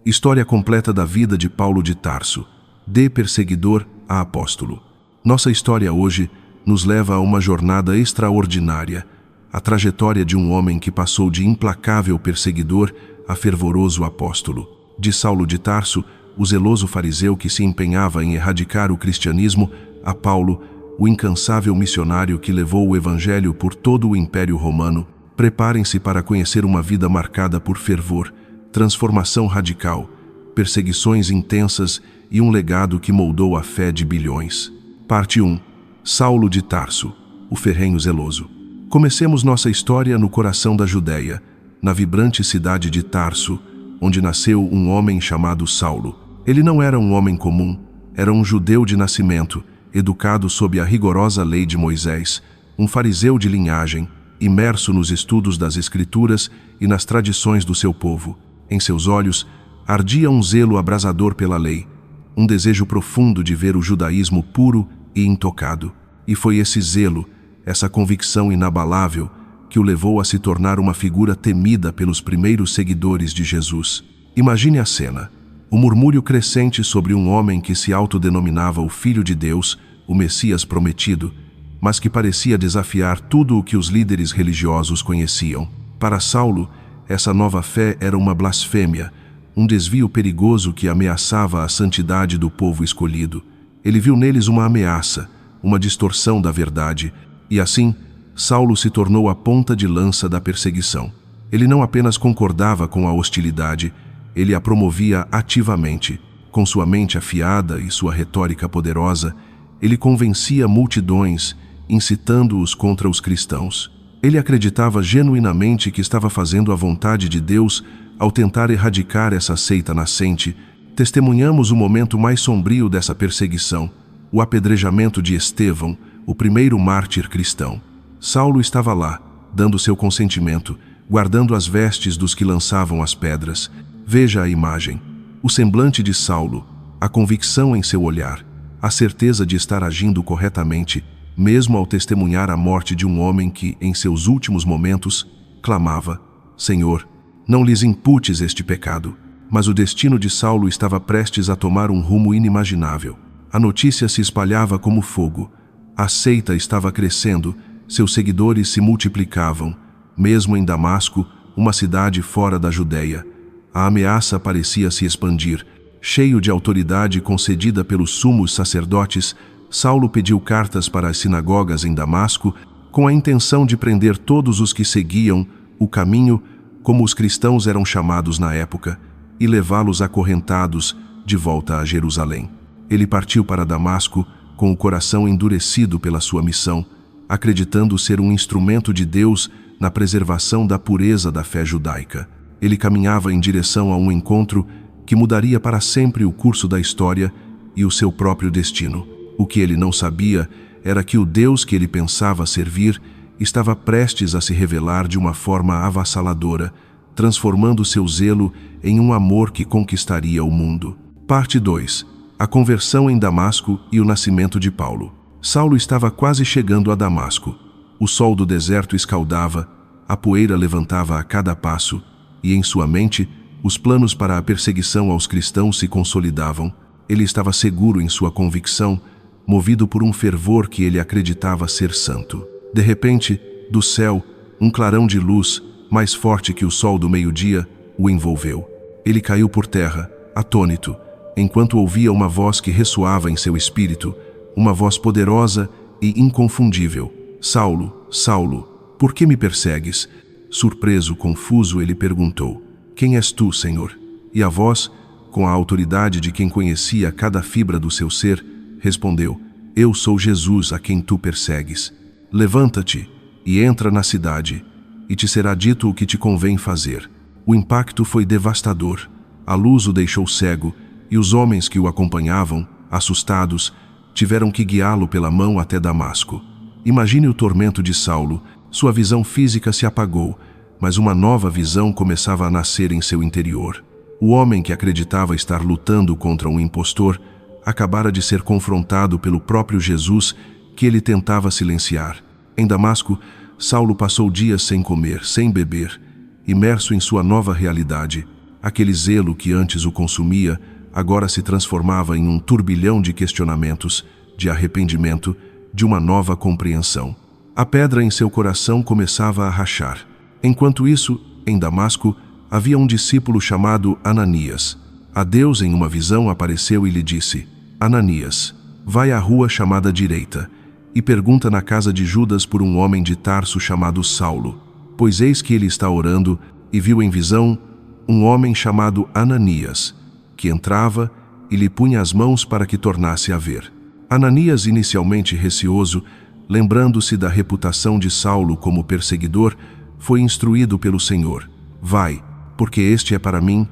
História completa da vida de Paulo de Tarso, de perseguidor a apóstolo. Nossa história hoje nos leva a uma jornada extraordinária, a trajetória de um homem que passou de implacável perseguidor a fervoroso apóstolo. De Saulo de Tarso, o zeloso fariseu que se empenhava em erradicar o cristianismo, a Paulo, o incansável missionário que levou o evangelho por todo o Império Romano. Preparem-se para conhecer uma vida marcada por fervor, transformação radical, perseguições intensas e um legado que moldou a fé de bilhões. Parte 1. Saulo de Tarso, o ferrenho zeloso. Comecemos nossa história no coração da Judéia, na vibrante cidade de Tarso, onde nasceu um homem chamado Saulo. Ele não era um homem comum, era um judeu de nascimento, educado sob a rigorosa lei de Moisés, um fariseu de linhagem, imerso nos estudos das Escrituras e nas tradições do seu povo. Em seus olhos, ardia um zelo abrasador pela lei, um desejo profundo de ver o judaísmo puro e intocado. E foi esse zelo, essa convicção inabalável, que o levou a se tornar uma figura temida pelos primeiros seguidores de Jesus. Imagine a cena, o murmúrio crescente sobre um homem que se autodenominava o Filho de Deus, o Messias prometido, mas que parecia desafiar tudo o que os líderes religiosos conheciam. Para Saulo, essa nova fé era uma blasfêmia, um desvio perigoso que ameaçava a santidade do povo escolhido. Ele viu neles uma ameaça, uma distorção da verdade, e assim, Saulo se tornou a ponta de lança da perseguição. Ele não apenas concordava com a hostilidade, ele a promovia ativamente. Com sua mente afiada e sua retórica poderosa, ele convencia multidões, incitando-os contra os cristãos. Ele acreditava genuinamente que estava fazendo a vontade de Deus ao tentar erradicar essa seita nascente. Testemunhamos o momento mais sombrio dessa perseguição, o apedrejamento de Estevão, o primeiro mártir cristão. Saulo estava lá, dando seu consentimento, guardando as vestes dos que lançavam as pedras. Veja a imagem, o semblante de Saulo, a convicção em seu olhar, a certeza de estar agindo corretamente, mesmo ao testemunhar a morte de um homem que, em seus últimos momentos, clamava: Senhor, não lhes imputes este pecado. Mas o destino de Saulo estava prestes a tomar um rumo inimaginável. A notícia se espalhava como fogo. A seita estava crescendo, seus seguidores se multiplicavam. Mesmo em Damasco, uma cidade fora da Judéia, a ameaça parecia se expandir. Cheio de autoridade concedida pelos sumos sacerdotes, Saulo pediu cartas para as sinagogas em Damasco com a intenção de prender todos os que seguiam o caminho, como os cristãos eram chamados na época, e levá-los acorrentados de volta a Jerusalém. Ele partiu para Damasco com o coração endurecido pela sua missão, acreditando ser um instrumento de Deus na preservação da pureza da fé judaica. Ele caminhava em direção a um encontro que mudaria para sempre o curso da história e o seu próprio destino. O que ele não sabia era que o Deus que ele pensava servir estava prestes a se revelar de uma forma avassaladora, transformando seu zelo em um amor que conquistaria o mundo. Parte 2. A conversão em Damasco e o nascimento de Paulo. Saulo estava quase chegando a Damasco. O sol do deserto escaldava, a poeira levantava a cada passo, e em sua mente, os planos para a perseguição aos cristãos se consolidavam. Ele estava seguro em sua convicção, movido por um fervor que ele acreditava ser santo. De repente, do céu, um clarão de luz, mais forte que o sol do meio-dia, o envolveu. Ele caiu por terra, atônito, enquanto ouvia uma voz que ressoava em seu espírito, uma voz poderosa e inconfundível. Saulo, Saulo, por que me persegues? Surpreso, confuso, ele perguntou: Quem és tu, Senhor? E a voz, com a autoridade de quem conhecia cada fibra do seu ser, respondeu: Eu sou Jesus a quem tu persegues. Levanta-te e entra na cidade, e te será dito o que te convém fazer. O impacto foi devastador. A luz o deixou cego, e os homens que o acompanhavam, assustados, tiveram que guiá-lo pela mão até Damasco. Imagine o tormento de Saulo. Sua visão física se apagou, mas uma nova visão começava a nascer em seu interior. O homem que acreditava estar lutando contra um impostor acabara de ser confrontado pelo próprio Jesus que ele tentava silenciar. Em Damasco, Saulo passou dias sem comer, sem beber, imerso em sua nova realidade. Aquele zelo que antes o consumia, agora se transformava em um turbilhão de questionamentos, de arrependimento, de uma nova compreensão. A pedra em seu coração começava a rachar. Enquanto isso, em Damasco, havia um discípulo chamado Ananias. A Deus, em uma visão, apareceu e lhe disse: Ananias, vai à rua chamada Direita e pergunta na casa de Judas por um homem de Tarso chamado Saulo, pois eis que ele está orando, e viu em visão um homem chamado Ananias, que entrava e lhe punha as mãos para que tornasse a ver. Ananias, inicialmente receoso, lembrando-se da reputação de Saulo como perseguidor, foi instruído pelo Senhor: vai, porque este é para mim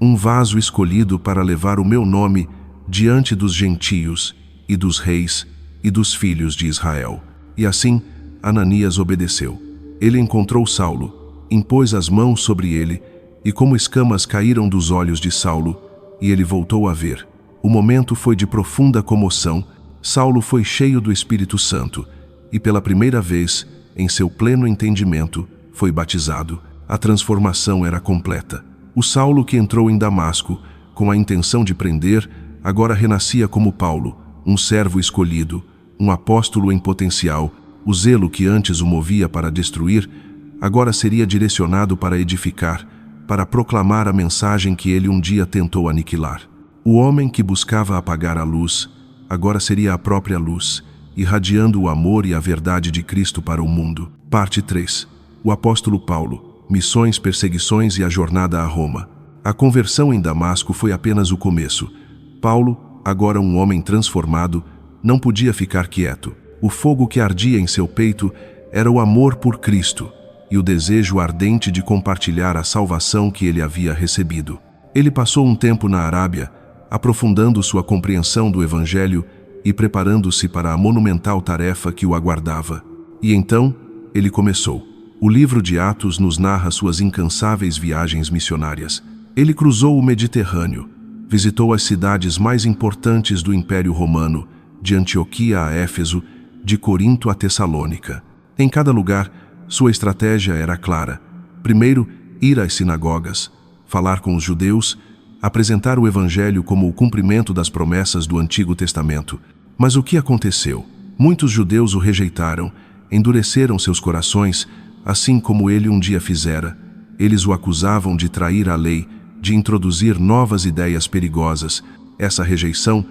um vaso escolhido para levar o meu nome diante dos gentios e dos reis e dos filhos de Israel. E assim, Ananias obedeceu. Ele encontrou Saulo, impôs as mãos sobre ele, e como escamas caíram dos olhos de Saulo, e ele voltou a ver. O momento foi de profunda comoção. Saulo foi cheio do Espírito Santo, e pela primeira vez, em seu pleno entendimento, foi batizado. A transformação era completa. O Saulo que entrou em Damasco, com a intenção de prender, agora renascia como Paulo, um servo escolhido, um apóstolo em potencial. O zelo que antes o movia para destruir, agora seria direcionado para edificar, para proclamar a mensagem que ele um dia tentou aniquilar. O homem que buscava apagar a luz, agora seria a própria luz, irradiando o amor e a verdade de Cristo para o mundo. Parte 3. O apóstolo Paulo, missões, perseguições e a jornada a Roma. A conversão em Damasco foi apenas o começo. Paulo, agora um homem transformado, não podia ficar quieto. O fogo que ardia em seu peito era o amor por Cristo e o desejo ardente de compartilhar a salvação que ele havia recebido. Ele passou um tempo na Arábia, aprofundando sua compreensão do Evangelho e preparando-se para a monumental tarefa que o aguardava. E então, ele começou. O livro de Atos nos narra suas incansáveis viagens missionárias. Ele cruzou o Mediterrâneo, visitou as cidades mais importantes do Império Romano, de Antioquia a Éfeso, de Corinto a Tessalônica. Em cada lugar, sua estratégia era clara. Primeiro, ir às sinagogas, falar com os judeus, apresentar o Evangelho como o cumprimento das promessas do Antigo Testamento. Mas o que aconteceu? Muitos judeus o rejeitaram, endureceram seus corações, assim como ele um dia fizera. Eles o acusavam de trair a lei, de introduzir novas ideias perigosas. Essa rejeição,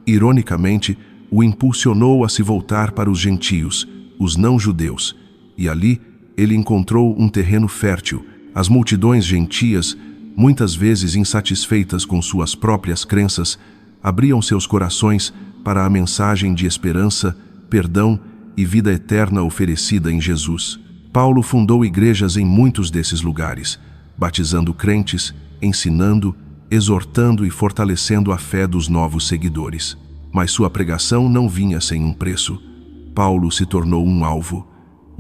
ironicamente, o impulsionou a se voltar para os gentios, os não-judeus, e ali ele encontrou um terreno fértil. As multidões gentias, muitas vezes insatisfeitas com suas próprias crenças, abriam seus corações para a mensagem de esperança, perdão e vida eterna oferecida em Jesus. Paulo fundou igrejas em muitos desses lugares, batizando crentes, ensinando, exortando e fortalecendo a fé dos novos seguidores. Mas sua pregação não vinha sem um preço. Paulo se tornou um alvo.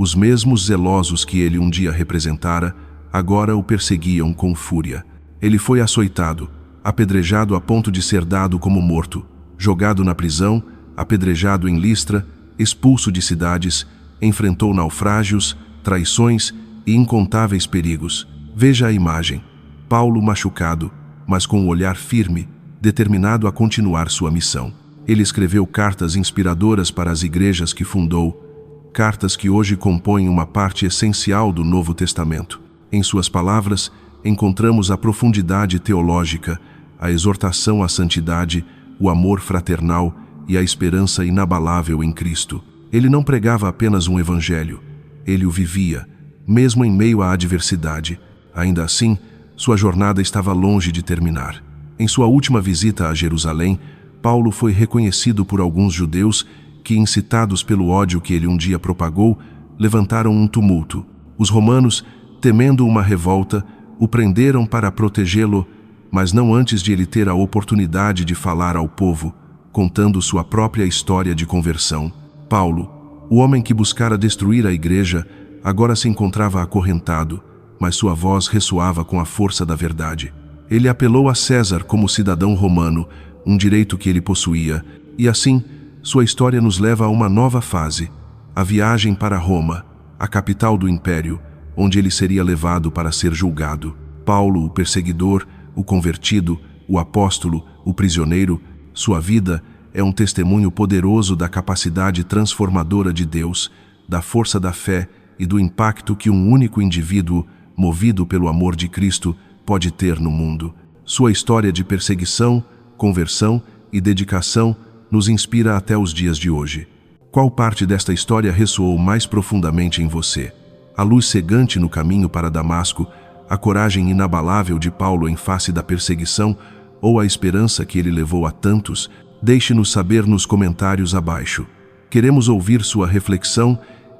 Os mesmos zelosos que ele um dia representara, agora o perseguiam com fúria. Ele foi açoitado, apedrejado a ponto de ser dado como morto, jogado na prisão, apedrejado em Listra, expulso de cidades, enfrentou naufrágios, traições e incontáveis perigos. Veja a imagem. Paulo machucado, mas com o olhar firme, determinado a continuar sua missão. Ele escreveu cartas inspiradoras para as igrejas que fundou, cartas que hoje compõem uma parte essencial do Novo Testamento. Em suas palavras, encontramos a profundidade teológica, a exortação à santidade, o amor fraternal e a esperança inabalável em Cristo. Ele não pregava apenas um evangelho, ele o vivia, mesmo em meio à adversidade. Ainda assim, sua jornada estava longe de terminar. Em sua última visita a Jerusalém, Paulo foi reconhecido por alguns judeus que, incitados pelo ódio que ele um dia propagou, levantaram um tumulto. Os romanos, temendo uma revolta, o prenderam para protegê-lo, mas não antes de ele ter a oportunidade de falar ao povo, contando sua própria história de conversão. Paulo, o homem que buscara destruir a igreja, agora se encontrava acorrentado, mas sua voz ressoava com a força da verdade. Ele apelou a César como cidadão romano, um direito que ele possuía, e assim, sua história nos leva a uma nova fase, a viagem para Roma, a capital do império, onde ele seria levado para ser julgado. Paulo, o perseguidor, o convertido, o apóstolo, o prisioneiro, sua vida é um testemunho poderoso da capacidade transformadora de Deus, da força da fé e do impacto que um único indivíduo, movido pelo amor de Cristo, pode ter no mundo. Sua história de perseguição, conversão e dedicação nos inspira até os dias de hoje. Qual parte desta história ressoou mais profundamente em você? A luz cegante no caminho para Damasco, a coragem inabalável de Paulo em face da perseguição ou a esperança que ele levou a tantos? Deixe-nos saber nos comentários abaixo. Queremos ouvir sua reflexão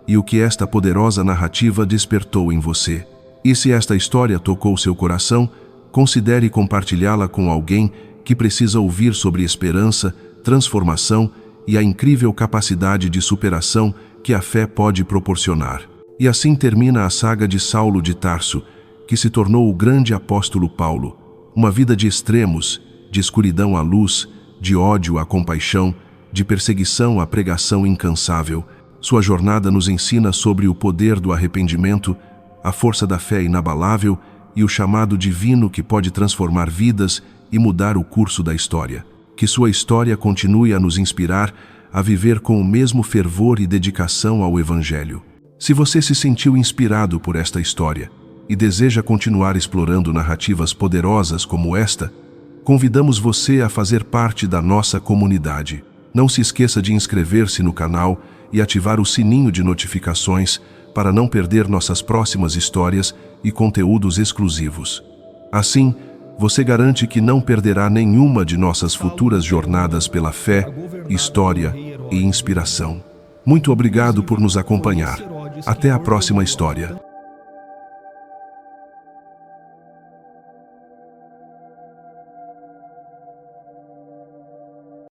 e o que esta poderosa narrativa despertou em você. E se esta história tocou seu coração, considere compartilhá-la com alguém que precisa ouvir sobre esperança, transformação e a incrível capacidade de superação que a fé pode proporcionar. E assim termina a saga de Saulo de Tarso, que se tornou o grande apóstolo Paulo. Uma vida de extremos, de escuridão à luz, de ódio à compaixão, de perseguição à pregação incansável. Sua jornada nos ensina sobre o poder do arrependimento, a força da fé inabalável e o chamado divino que pode transformar vidas e mudar o curso da história. Que sua história continue a nos inspirar a viver com o mesmo fervor e dedicação ao Evangelho. Se você se sentiu inspirado por esta história e deseja continuar explorando narrativas poderosas como esta, convidamos você a fazer parte da nossa comunidade. Não se esqueça de inscrever-se no canal e ativar o sininho de notificações para não perder nossas próximas histórias e conteúdos exclusivos. Assim, você garante que não perderá nenhuma de nossas futuras jornadas pela fé, história e inspiração. Muito obrigado por nos acompanhar. Até a próxima história.